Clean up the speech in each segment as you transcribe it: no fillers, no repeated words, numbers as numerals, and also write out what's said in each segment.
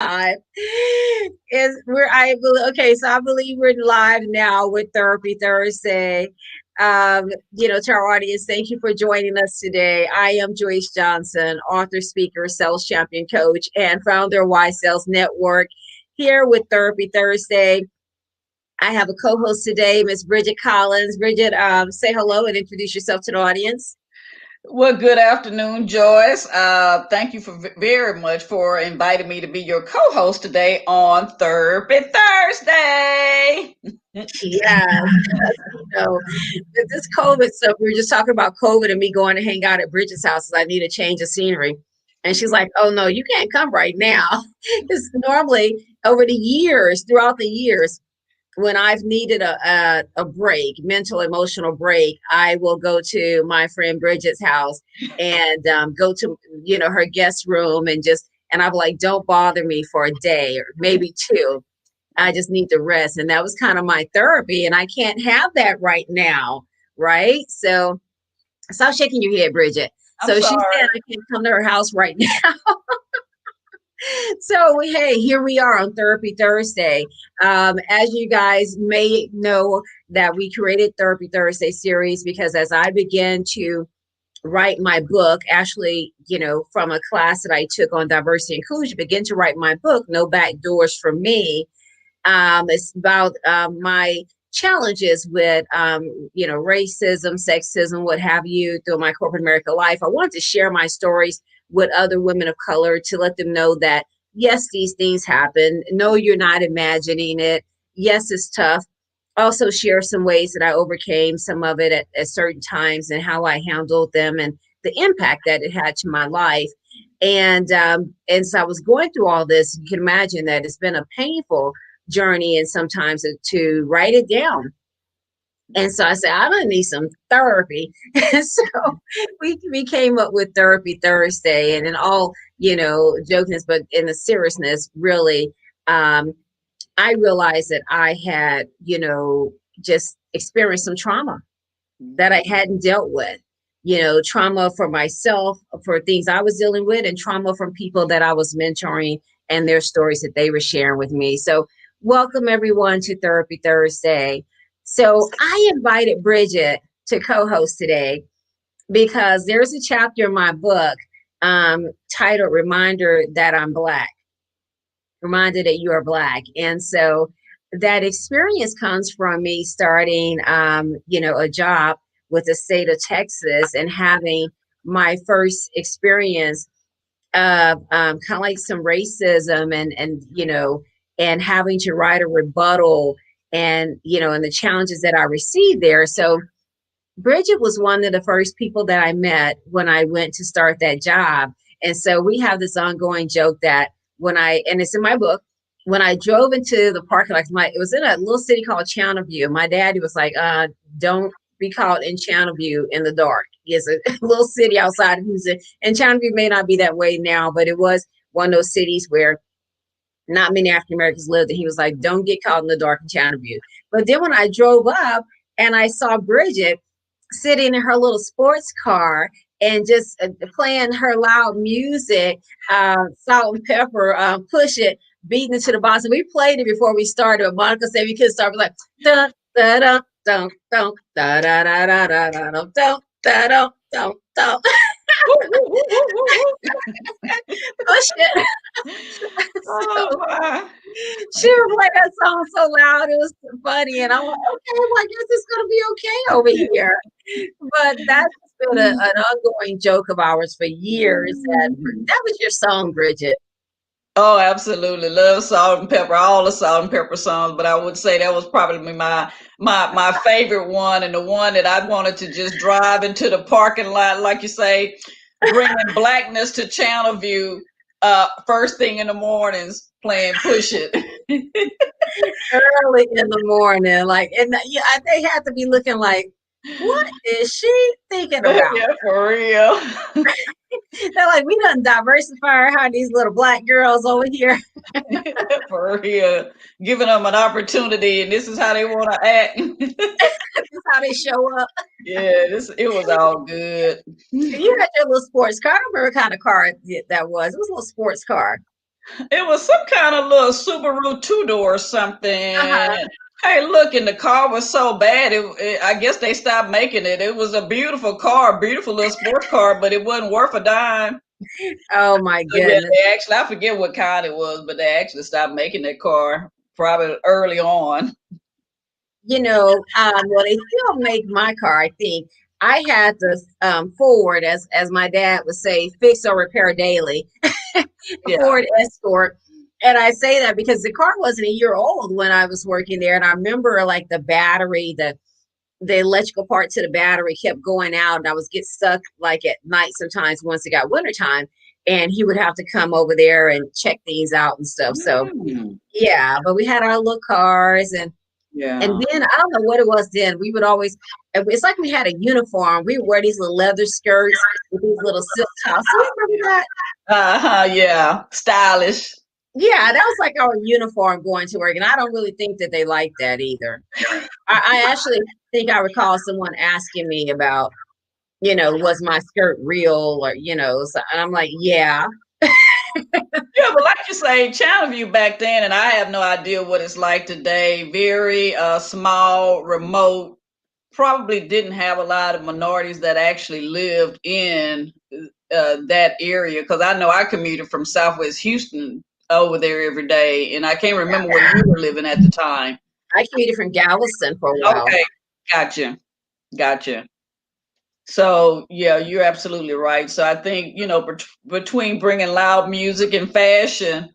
live. Is we're I bel- Okay, so I believe we're live now with Therapy Thursday. To our audience, thank you for joining us today. I am Joyce Johnson, author, speaker, sales champion, coach, and founder of Y Sales Network. Here with Therapy Thursday, I have a co-host today, Miss Bridget Collins. Bridget, say hello and introduce yourself to the audience. Well, good afternoon, Joyce. Thank you very much for inviting me to be your co-host today on Therapy Thursday. Yes, this COVID stuff, we were just talking about COVID and me going to hang out at Bridget's house. I need a change of scenery. And she's like, oh no, you can't come right now. Because normally over the years, throughout the years, when I've needed a break, mental, emotional break, I will go to my friend Bridget's house and go to, her guest room and I'm like, don't bother me for a day or maybe two. I just need to rest. And that was kind of my therapy. And I can't have that right now. Right. So stop shaking your head, Bridget. I'm So she said sorry. I can't come to her house right now. So hey, here we are on Therapy Thursday. As you guys may know, that we created Therapy Thursday series because as I began to write my book, actually, from a class that I took on diversity and inclusion, begin to write my book, No Back Doors for Me. It's about my challenges with, racism, sexism, what have you, through my corporate America life. I wanted to share my stories with other women of color to let them know that, yes, these things happen. No, you're not imagining it. Yes, it's tough. Also, share some ways that I overcame some of it at certain times and how I handled them and the impact that it had to my life. And so I was going through all this. You can imagine that it's been a painful journey and sometimes to write it down. And so I said, I'm gonna need some therapy. And so we came up with Therapy Thursday and in all, jokiness, but in the seriousness, really, um, I realized that I had, just experienced some trauma that I hadn't dealt with. Trauma for myself, for things I was dealing with, and trauma from people that I was mentoring and their stories that they were sharing with me. So, welcome everyone to Therapy Thursday. So, I invited Bridget to co host today because there's a chapter in my book titled Reminder That I'm Black, Reminder that you are Black. And so, that experience comes from me starting, a job with the state of Texas and having my first experience of kind of like some racism and having to write a rebuttal and the challenges that I received there. So Bridget was one of the first people that I met when I went to start that job. And so we have this ongoing joke that and it's in my book, when I drove into the parking lot, it was in a little city called Channelview. My daddy was like, don't be caught in Channelview in the dark. It's a little city outside of Houston. And Channelview may not be that way now, but it was one of those cities where not many African Americans lived. And he was like, don't get caught in the dark in Channelview. But then when I drove up and I saw Bridget sitting in her little sports car and just playing her loud music, Salt and Pepper, Push It, beating it to the box. And we played it before we started. But Monica said we could start with like dun da da dun dun da da da da da da dun dun da dun dun dun. Push it. Oh So my. she would play that song so loud, it was funny. And I'm like, okay, well, I guess it's gonna be okay over here. But that's been an ongoing joke of ours for years. That was your song, Bridget. Oh, absolutely. Love Salt and Pepper, all the Salt and Pepper songs, but I would say that was probably my favorite one and the one that I wanted to just drive into the parking lot, like you say, bringing blackness to Channel View, first thing in the mornings, playing Push It. Early in the morning, like, and yeah, they had to be looking like, what is she thinking about? Yeah, for real. They're like, we done diversify how these little black girls over here. For real. Giving them an opportunity, and this is how they want to act. This is how they show up. Yeah, it was all good. And you had your little sports car. I don't remember what kind of car that was. It was a little sports car. It was some kind of little Subaru two-door or something. Uh-huh. Hey, look, and the car was so bad. I guess they stopped making it. It was a beautiful car, beautiful little sports car, but it wasn't worth a dime. Oh my So yeah, goodness. they actually, I forget what kind it was, but they actually stopped making that car probably early on. Well, they still make my car, I think. I had this Ford, as my dad would say, fix or repair daily, Yeah. Ford Escort. And I say that because the car wasn't a year old when I was working there. And I remember like the battery, the electrical part to the battery kept going out, and I was get stuck like at night sometimes once it got wintertime. And he would have to come over there and check things out and stuff. So Mm, yeah, but we had our little cars, and yeah. then I don't know what it was then. We would always, it's like we had a uniform. We would wear these little leather skirts with these little silk tops. Do you remember that? Uh-huh, yeah. Stylish. Yeah, that was like our uniform going to work. And I don't really think that they liked that either. I actually think I recall someone asking me about, was my skirt real or, so, and I'm like, yeah. Yeah, but like you say, Channel View back then, and I have no idea what it's like today. Very small, remote. Probably didn't have a lot of minorities that actually lived in that area. Because I know I commuted from Southwest Houston over there every day, and I can't remember where you were living at the time. I commuted from Galveston for a while. Okay, gotcha, gotcha. So yeah, you're absolutely right. So I think between bringing loud music and fashion,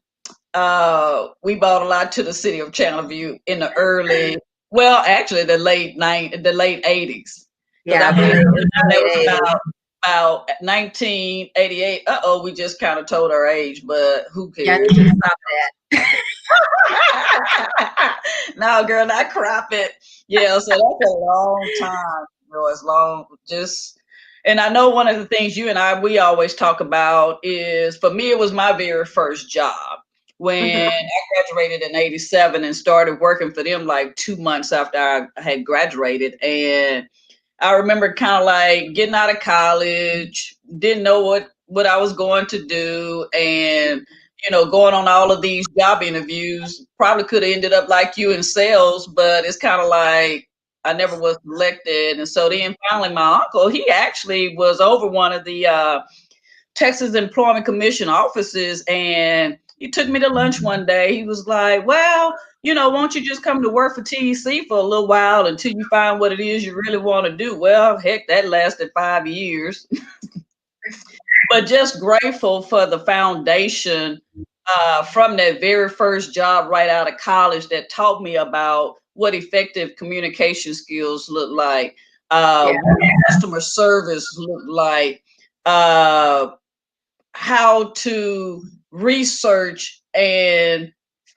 we bought a lot to the city of Channelview in the early, well, actually the late 80s, because Yeah, I I believe believe it was that late was 80s. about 1988. Uh-oh, we just kind of told our age, but who Yeah, I cares? need you to stop that. No, girl, not crop it. Yeah, so that's a long time. It's long, just. And I know one of the things you and we always talk about is, for me, it was my very first job when Mhm. I graduated in '87 and started working for them like 2 months after I had graduated. And I remember kind of like getting out of college, didn't know what I was going to do, and going on all of these job interviews. Probably could have ended up like you in sales, but it's kind of like I never was selected. And so then finally, my uncle, he actually was over one of the Texas Employment Commission offices, and he took me to lunch one day. He was like, "Well, won't you just come to work for TEC for a little while until you find what it is you really want to do?" Well, heck, that lasted 5 years. But just grateful for the foundation from that very first job right out of college that taught me about what effective communication skills look like, Yeah. what customer service look like, uh, how to research and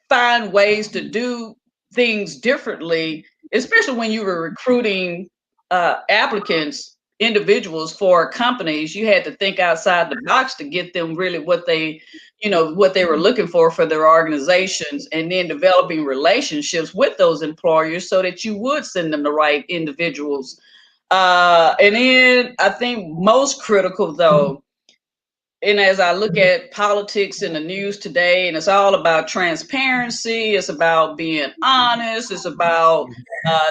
find ways to do things differently, especially when you were recruiting applicants, individuals for companies. You had to think outside the box to get them really what they were looking for their organizations, and then developing relationships with those employers so that you would send them the right individuals. And then I think most critical though, and as I look at politics in the news today, and it's all about transparency, it's about being honest, it's about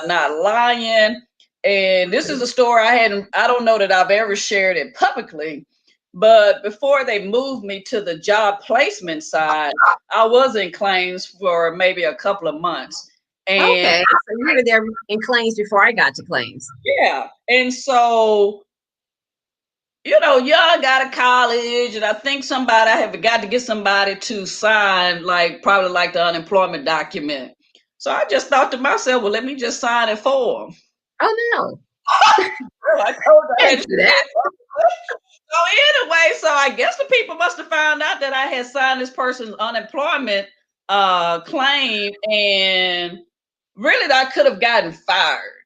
not lying. And this is a story I don't know that I've ever shared it publicly, but before they moved me to the job placement side, I was in claims for maybe a couple of months. And Okay. So you were there in claims before I got to claims. yeah, and so young out of college, and I think I have got to get somebody to sign, like probably like the unemployment document. So I just thought to myself, well, let me just sign it for them. Oh no. Well, I told her I Can't had to do do that. it. So anyway, so I guess the people must have found out that I had signed this person's unemployment claim, and really that I could have gotten fired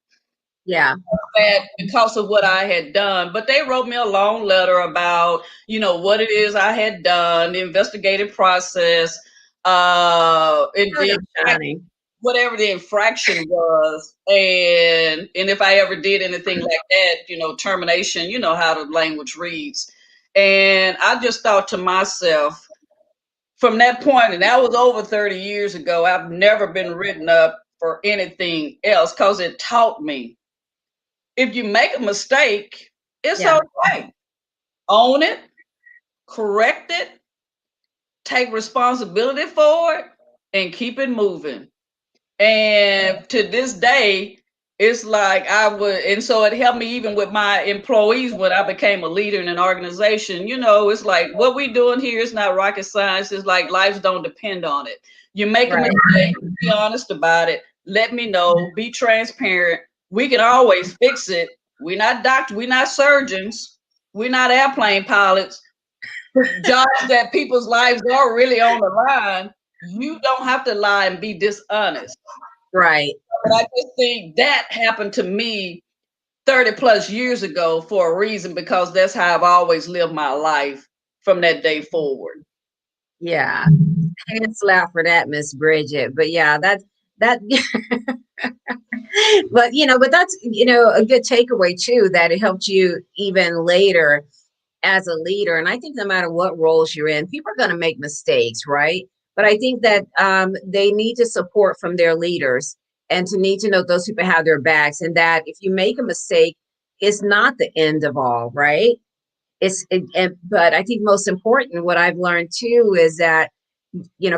Yeah. that because of what I had done. But they wrote me a long letter about, what it is I had done, the investigative process, and Oh, the no, Johnny. whatever the infraction was, and if I ever did anything like that, termination, how the language reads. And I just thought to myself, from that point, and that was over 30 years ago, I've never been written up for anything else because it taught me if you make a mistake, it's Yeah. okay. Own it, correct it, take responsibility for it, and keep it moving. And to this day, it's like I would, and so it helped me even with my employees when I became a leader in an organization. You know, it's like what we doing here is not rocket science. It's like lives don't depend on it. You make a Right. mistake, be honest about it. Let me know. Be transparent. We can always fix it. We're not doctors. We're not surgeons. We're not airplane pilots. Jobs that people's lives are really on the line. You don't have to lie and be dishonest. Right. But I just think that happened to me 30 plus years ago for a reason because that's how I've always lived my life from that day forward. Yeah. Hand slap for that, Miss Bridget. But yeah, that but but that's a good takeaway too, that it helped you even later as a leader. And I think no matter what roles you're in, people are going to make mistakes, right? But I think that they need to support from their leaders, and to need to know those people have their backs, and that if you make a mistake, it's not the end of all, right? But I think most important, what I've learned too, is that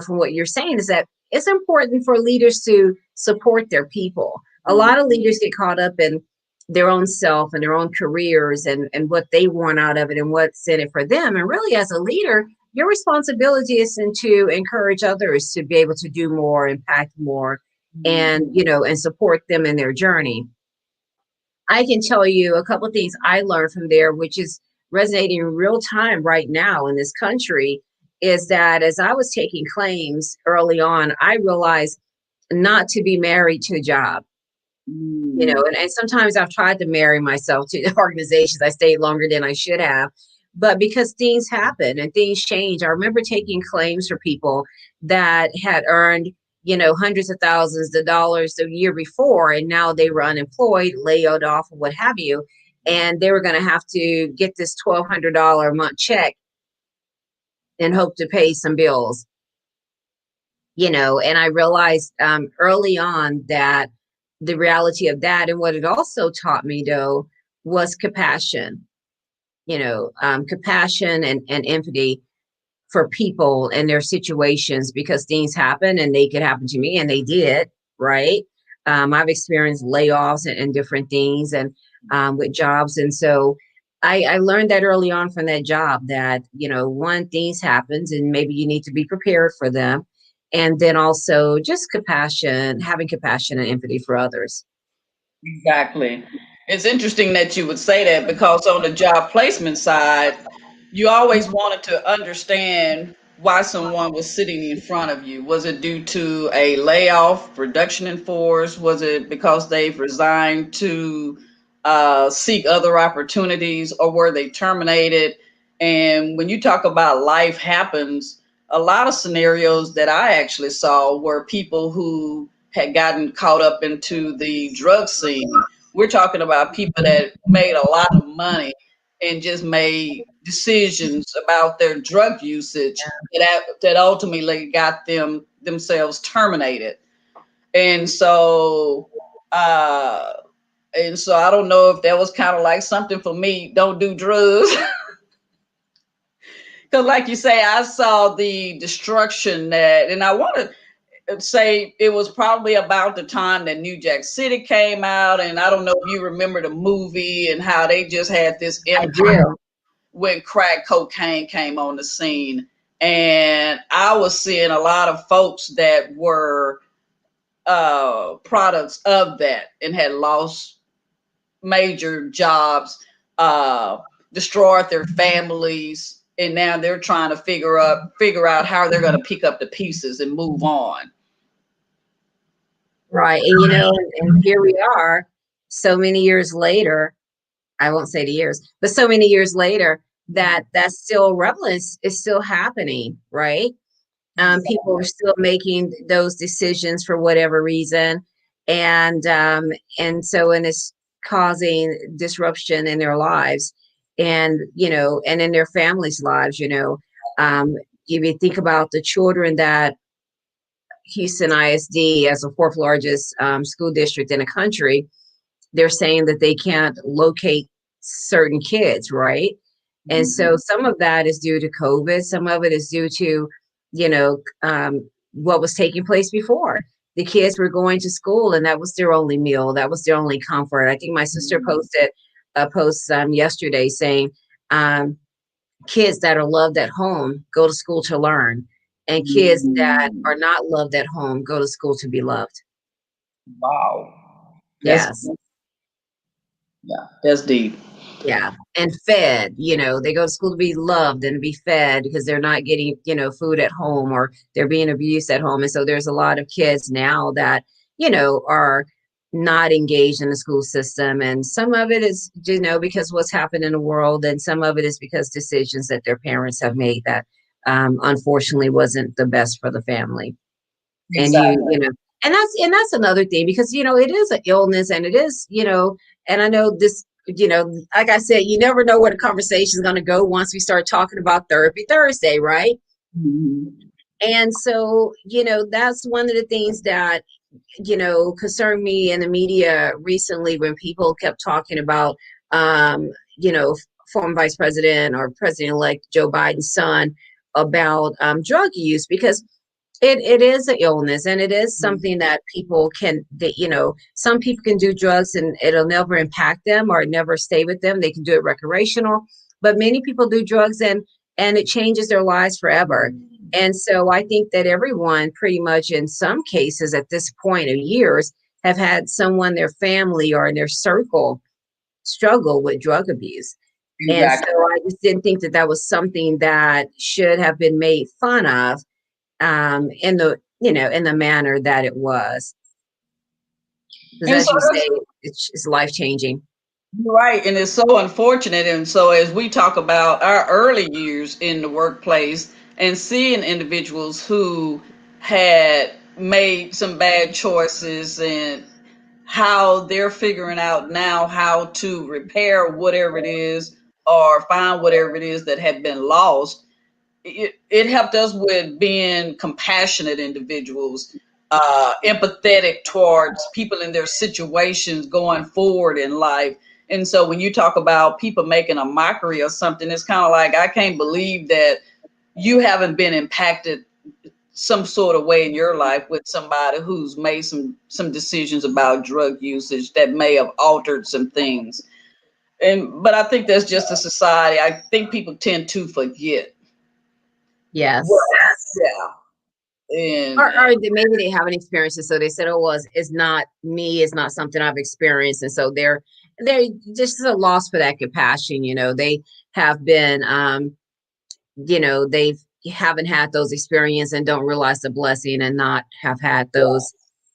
from what you're saying, is that it's important for leaders to support their people. A lot of leaders get caught up in their own self and their own careers, and what they want out of it and what's in it for them. And really, as a leader, your responsibility is to encourage others to be able to do more, impact more, and and support them in their journey. I can tell you a couple of things I learned from there, which is resonating in real time right now in this country, is that as I was taking claims early on, I realized not to be married to a job. And sometimes I've tried to marry myself to organizations. I stayed longer than I should have. But because things happen and things change, I remember taking claims for people that had earned, hundreds of thousands of dollars the year before, and now they were unemployed, laid off, or what have you. And they were going to have to get this $1,200 a month check and hope to pay some bills. And I realized early on that the reality of that, and what it also taught me though, was compassion. Compassion and empathy for people and their situations, because things happen and they could happen to me, and they did, right? I've experienced layoffs and different things, and with jobs. And so I learned that early on from that job, that, one, things happens and maybe you need to be prepared for them. And then also just compassion, having compassion and empathy for others. Exactly. It's interesting that you would say that because on the job placement side, you always wanted to understand why someone was sitting in front of you. Was it due to a layoff, reduction in force? Was it because they've resigned to seek other opportunities, or were they terminated? And when you talk about life happens, a lot of scenarios that I actually saw were people who had gotten caught up into the drug scene. We're talking about people that made a lot of money and just made decisions about their drug usage that ultimately got themselves terminated. And so uh I don't know if that was kind of like something for me. Don't do drugs. Because like you say, I saw the destruction that, and I want to say it was probably about the time that New Jack City came out, and I don't know if you remember the movie and how they just had this I empire do. when crack cocaine came on the scene. And I was seeing a lot of folks that were products of that and had lost major jobs, uh, destroyed their families, and now they're trying to figure out how they're going to pick up the pieces and move on. Right. And and here we are, so many years later. I won't say the years, but so many years later, that's still relevant, is still happening, right? People are still making those decisions for whatever reason, and it's causing disruption in their lives, and and in their families' lives. if you think about the children that Houston ISD, as the fourth largest school district in the country, they're saying that they can't locate certain kids, right? And so some of that is due to COVID. Some of it is due to, you know, what was taking place before. The kids were going to school and that was their only meal. That was their only comfort. I think my sister posted a post yesterday saying, kids that are loved at home go to school to learn, and kids that are not loved at home go to school to be loved. Wow. That's Yes. Yeah, that's deep. Yeah. And fed, they go to school to be loved and be fed because they're not getting, food at home, or they're being abused at home. And so there's a lot of kids now that, are not engaged in the school system. And some of it is, because what's happened in the world. And some of it is because decisions that their parents have made that unfortunately wasn't the best for the family. And Exactly. and that's another thing, because it is an illness, and it is, and I know this, like I said, you never know where the conversation is going to go once we start talking about Therapy Thursday, right? And so, that's one of the things that, concerned me in the media recently, when people kept talking about, former Vice President or President-elect Joe Biden's son about drug use, because it is an illness, and it is something that people can, some people can do drugs and it'll never impact them or never stay with them. They can do it recreational, but many people do drugs and it changes their lives forever. And so I think that everyone pretty much in some cases at this point of years have had someone, their family or in their circle, struggle with drug abuse. And so Exactly. I just didn't think that that was something that should have been made fun of in the manner that it was, because And as so you that's say, it's life changing. right, and it's so unfortunate. And so as we talk about our early years in the workplace and seeing individuals who had made some bad choices, and how they're figuring out now how to repair whatever it is or find whatever it is that had been lost, it helped us with being compassionate individuals, empathetic towards people in their situations going forward in life. And so when you talk about people making a mockery or something, it's kind of like, I can't believe that you haven't been impacted some sort of way in your life with somebody who's made some decisions about drug usage that may have altered some things. But I think that's just a society. I think people tend to forget. Well, Yes. yeah. Or, And maybe they haven't experienced it, so they said, "Oh, well, it's not me. It's not something I've experienced," and so they're just a loss for that compassion. They have been, they've haven't had those experiences and don't realize the blessing and not have had those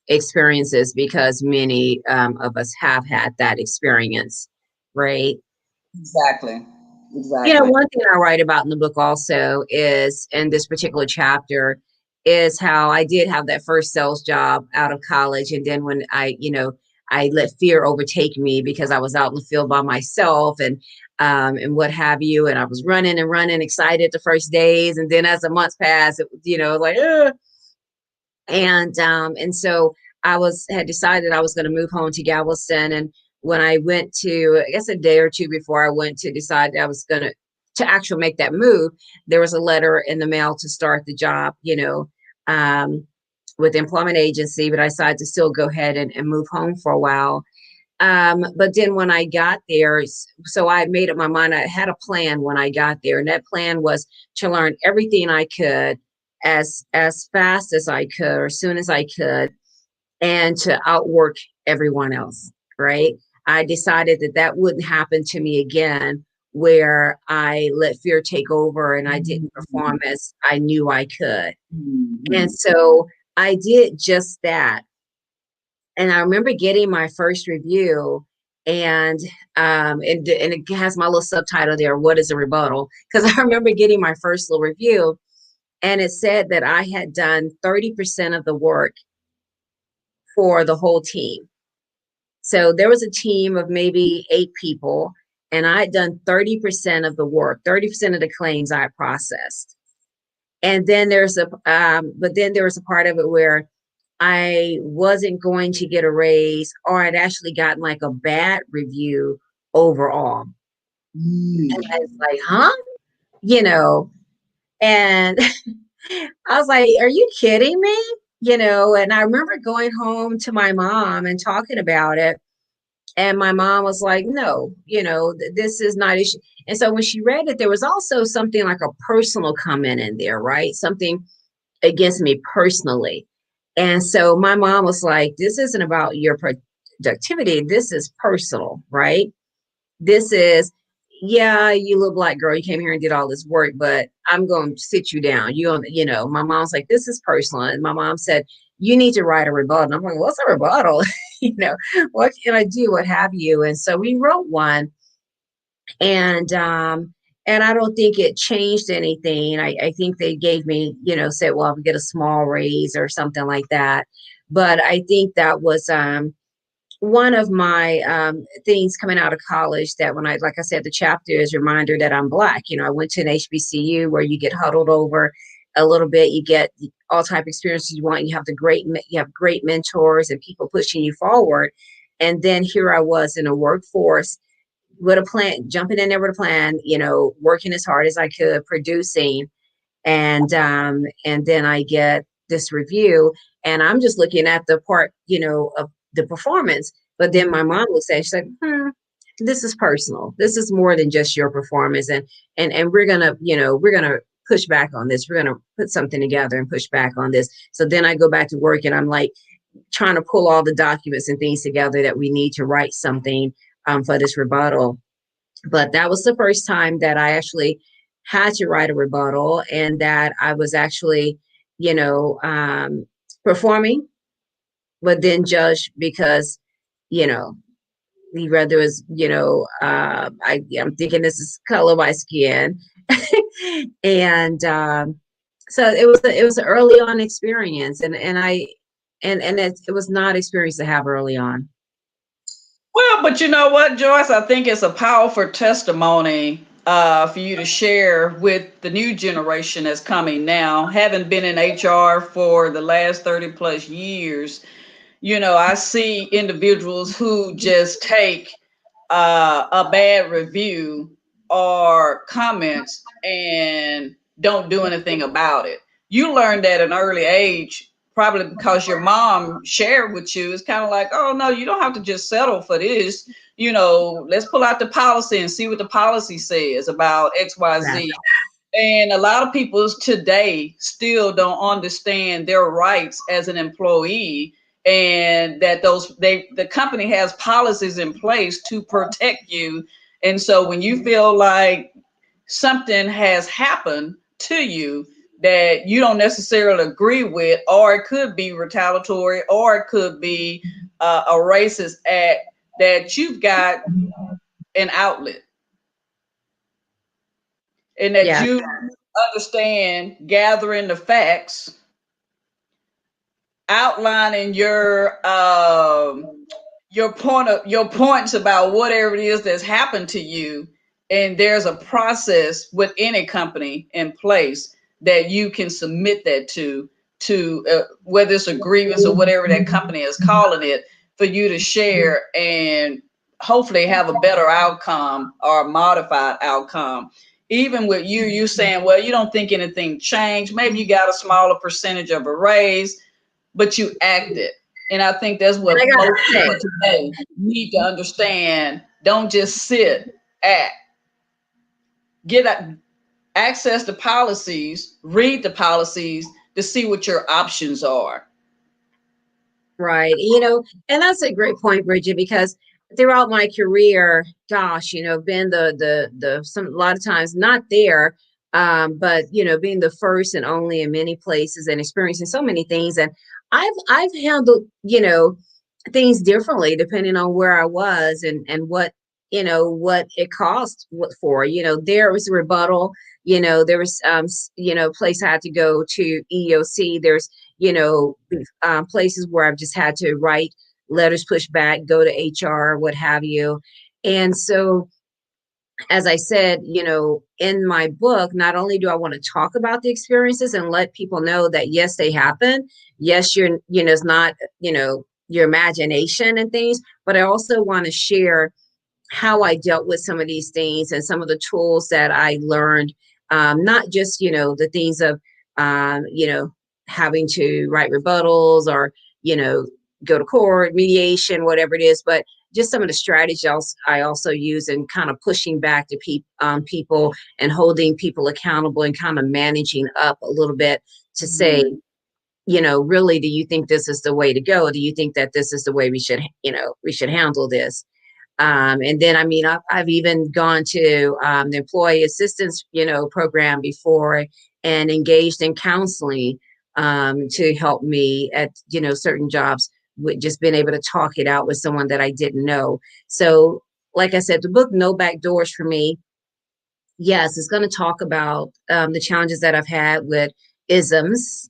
experiences, because many of us have had that experience, right? exactly. Exactly. One thing I write about in the book also is, in this particular chapter, is how I did have that first sales job out of college. And then when I let fear overtake me, because I was out in the field by myself and what have you. And I was running and running, excited the first days. And then as the months passed, it, like, ugh. And so had decided I was going to move home to Galveston. And when I went to, I guess a day or two before I went to decide I was going to actually make that move, there was a letter in the mail to start the job, with the employment agency, but I decided to still go ahead and move home for a while. But then when I got there, so I made up my mind. I had a plan when I got there, and that plan was to learn everything I could as fast as I could, or as soon as I could, and to outwork everyone else. Right? I decided that that wouldn't happen to me again, where I let fear take over and I didn't perform as I knew I could. And so I did just that. And I remember getting my first review, and it has my little subtitle there, "What is a rebuttal?" Because I remember getting my first little review, and it said that I had done 30% of the work for the whole team. So there was a team of maybe 8 people, and I had done 30% of the work, 30% of the claims I processed. And then but then there was a part of it where I wasn't going to get a raise, or I'd actually gotten like a bad review overall. And I was like, huh? You know, and I was like, are you kidding me? And I remember going home to my mom and talking about it. And my mom was like, no, this is not issue. And so when she read it, there was also something like a personal comment in there, right? Something against me personally. And so my mom was like, this isn't about your productivity. This is personal, right? This is, yeah, you little black girl, you came here and did all this work, but I'm going to sit you down. My mom's like, this is personal. And my mom said, you need to write a rebuttal. And I'm like, what's a rebuttal? you know, what can I do? What have you? And so we wrote one, and I don't think it changed anything. I think they gave me, said, well, I'll get a small raise or something like that. But I think that was one of my things coming out of college, that when like I said, the chapter is a reminder that I'm Black. I went to an HBCU where you get huddled over a little bit. You get all type of experiences you want. You have great mentors and people pushing you forward. And then here I was in a workforce with a plan, jumping in there with a plan, working as hard as I could, producing, and then I get this review, and I'm just looking at the part, of the performance. But then my mom would say, she's like, this is personal. This is more than just your performance, and we're gonna push back on this. We're gonna put something together and push back on this. So then I go back to work, and I'm like trying to pull all the documents and things together that we need to write something for this rebuttal. But that was the first time that I actually had to write a rebuttal, and that I was actually, performing, but then judged because, you know, he rather was, I'm thinking this is color of my skin. and So it was an early on experience, and it was not experience to have early on. Well, but you know what, Joyce? I think it's a powerful testimony for you to share with the new generation that's coming now. Having been in HR for the last 30 plus years, I see individuals who just take a bad review or comments and don't do anything about it. You learned at an early age, probably because your mom shared with you. It's kind of like, oh no, you don't have to just settle for this. Let's pull out the policy and see what the policy says about XYZ. And a lot of people today still don't understand their rights as an employee, and that the company has policies in place to protect you. And so when you feel like something has happened to you that you don't necessarily agree with, or it could be retaliatory, or it could be a racist act, that you've got an outlet, and that Yeah. you understand gathering the facts, outlining your points about whatever it is that's happened to you, and there's a process with any company in place that you can submit that to whether it's a grievance or whatever that company is calling it, for you to share and hopefully have a better outcome or a modified outcome. Even with you saying, well, you don't think anything changed, maybe you got a smaller percentage of a raise, but you acted. And I think that's what And I gotta most say, people today need to understand. Don't just sit, act. Access the policies, read the policies to see what your options are. right. And that's a great point, Bridget, because throughout my career, gosh, been a lot of times not there, but being the first and only in many places and experiencing so many things. And I've handled, things differently depending on where I was, and what it cost for. There was a rebuttal. There was place I had to go to EEOC. There's places where I've just had to write letters, push back, go to HR, what have you. And so as I said, in my book, not only do I want to talk about the experiences and let people know that yes, they happen. Yes, it's not, your imagination and things, but I also want to share how I dealt with some of these things and some of the tools that I learned. Not just, the things of, having to write rebuttals or, you know, go to court, mediation, whatever it is, but just some of the strategies I also use in kind of pushing back to people and holding people accountable and kind of managing up a little bit to say, really, do you think this is the way to go? Do you think that this is the way we should handle this? And then, I mean, I've even gone to the employee assistance, program before and engaged in counseling to help me at, certain jobs with just being able to talk it out with someone that I didn't know. So, like I said, the book No Back Doors for me, yes, it's going to talk about the challenges that I've had with isms.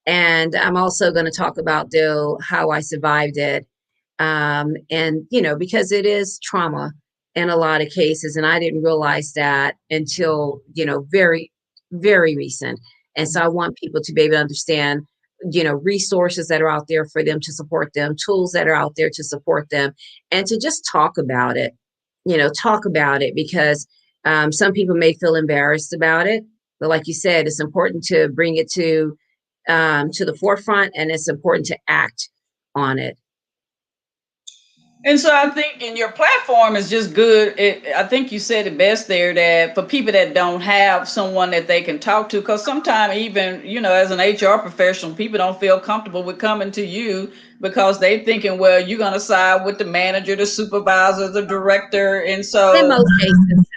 And I'm also going to talk about, though, how I survived it, and because it is trauma in a lot of cases, and I didn't realize that until very, very recent. And so I want people to be able to understand resources that are out there for them to support them, tools that are out there to support them, and to just talk about it. Talk about it, because some people may feel embarrassed about it, but like you said, it's important to bring it to the forefront, and it's important to act on it. And so I think in your platform is just good. I think you said it best there, that for people that don't have someone that they can talk to, because sometimes even, as an HR professional, people don't feel comfortable with coming to you because they thinking, well, you're going to side with the manager, the supervisor, the director. And In so, most cases.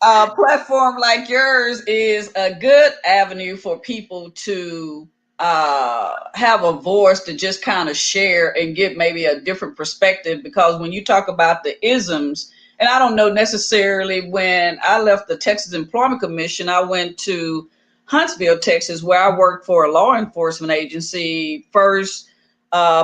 a platform like yours is a good avenue for people to have a voice to just kind of share and get maybe a different perspective. Because when you talk about the isms, and I don't know necessarily, when I left the Texas Employment Commission, I went to Huntsville, Texas, where I worked for a law enforcement agency, first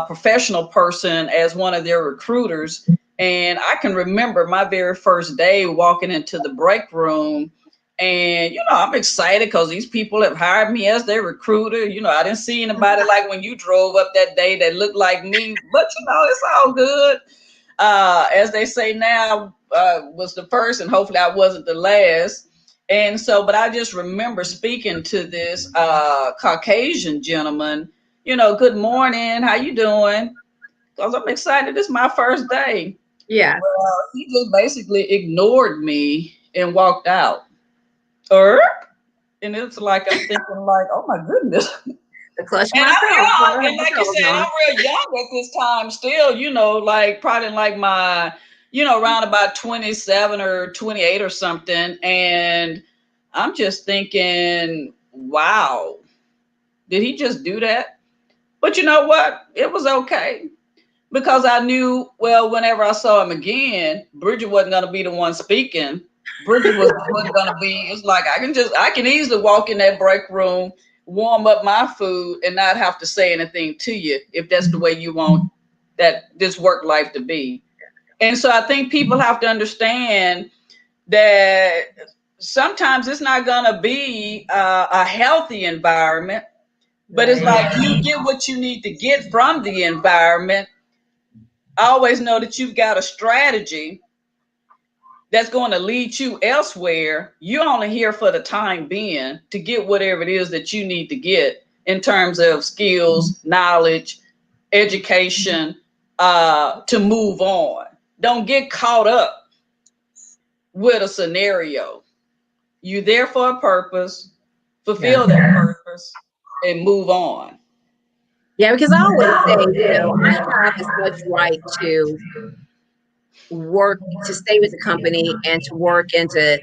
professional person as one of their recruiters. And I can remember my very first day walking into the break room. And, I'm excited because these people have hired me as their recruiter. I didn't see anybody like when you drove up that day that looked like me, but, it's all good. As they say now, was the first, and hopefully I wasn't the last. And so, but I just remember speaking to this Caucasian gentleman, good morning, how you doing? Because I'm excited. This is my first day. Yeah. He just basically ignored me and walked out. Er? And it's like I'm thinking, like, oh my goodness. To clutch And I'm myself. young, and like you said, I'm real young at this time still, like probably like my, around about 27 or 28 or something. And I'm just thinking, wow, did he just do that? But you know what? It was okay, because I knew, well, whenever I saw him again, Bridget wasn't going to be the one speaking. Bridget wasn't going to be. It's like I can easily walk in that break room, warm up my food, and not have to say anything to you if that's the way you want that this work life to be. And so I think people have to understand that sometimes it's not going to be a healthy environment, but it's like you get what you need to get from the environment. Always know that you've got a strategy that's going to lead you elsewhere. You're only here for the time being to get whatever it is that you need to get in terms of skills, knowledge, education, to move on. Don't get caught up with a scenario. You're there for a purpose, fulfill that purpose, and move on. Yeah, because I always say, I have as much right to work, to stay with the company and to work and to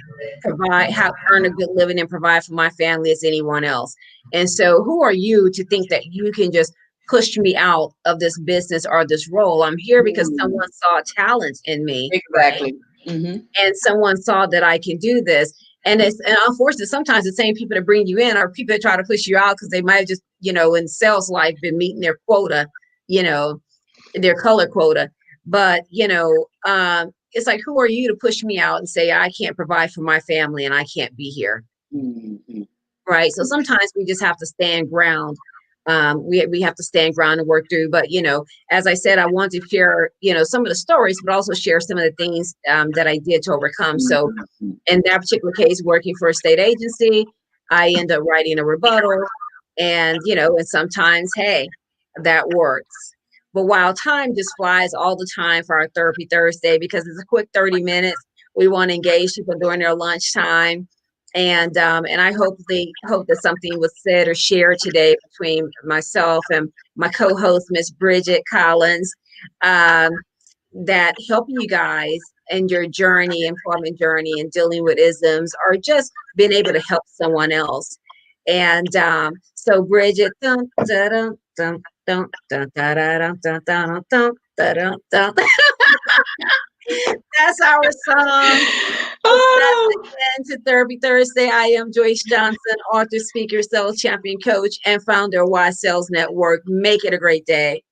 earn a good living and provide for my family as anyone else. And so who are you to think that you can just push me out of this business or this role? I'm here because someone saw talent in me. Exactly. Right? Mm-hmm. And someone saw that I can do this. And unfortunately, sometimes the same people that bring you in are people that try to push you out because they might have just, in sales life, been meeting their quota, their color quota. But, it's like, who are you to push me out and say I can't provide for my family and I can't be here? Mhm. Right. So sometimes we just have to stand ground. We have to stand ground and work through. But, as I said, I want to share, some of the stories, but also share some of the things that I did to overcome. So Mhm. in that particular case, working for a state agency, I end up writing a rebuttal. And sometimes, hey, that works. But while time just flies all the time for our Therapy Thursday, because it's a quick 30 minutes, we want to engage people during their lunchtime. And I hope that something was said or shared today between myself and my co-host, Miss Bridget Collins, um, that help you guys in your journey, employment journey, and dealing with isms, or just being able to help someone else. And so, Bridget, dun, dun, dun, dun, dun, dun, dun, dun, dun, dun, dun, dun, dun, dun. That's our song. Welcome Oh, again to Therapy Thursday. I am Joyce Johnson, author, speaker, sales champion, coach, and founder of Wise Sales Network. Make it a great day.